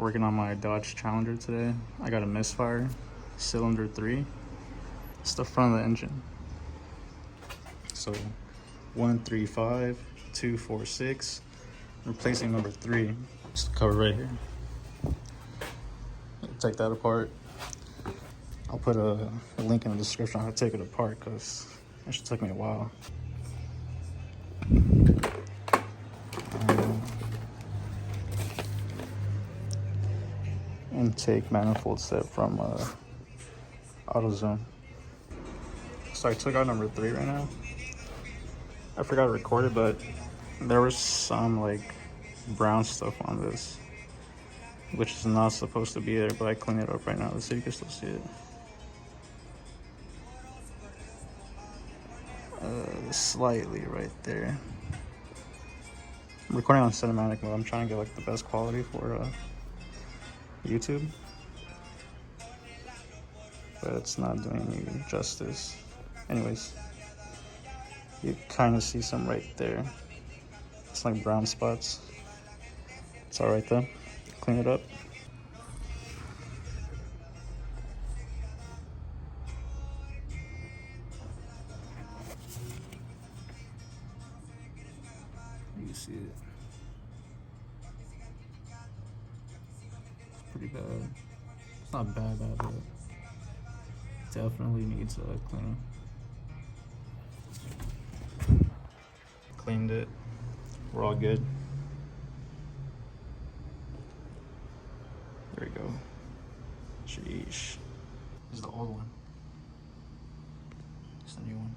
working on my Dodge Challenger today. I got a Misfire, cylinder 3. It's the front of the engine. So 135246, replacing number 3. It's the cover right here. Take that apart. I'll put a link in the description on how to take it apart because it should take me a while. Intake manifold set from AutoZone. So I took out number 3 right now. I forgot to record it, but there was some like brown stuff on this, which is not supposed to be there, but I cleaned it up right now so you can still see it. Slightly right there. I'm recording on cinematic mode. I'm trying to get like the best quality for YouTube, but it's not doing me justice. Anyways, you kind of see some right there. It's like brown spots. It's all right though. Clean it up. You can see it. It's pretty bad. It's not bad, but definitely needs a cleaning. Cleaned it. We're all good. There we go. Sheesh. This is the old one. It's the new one.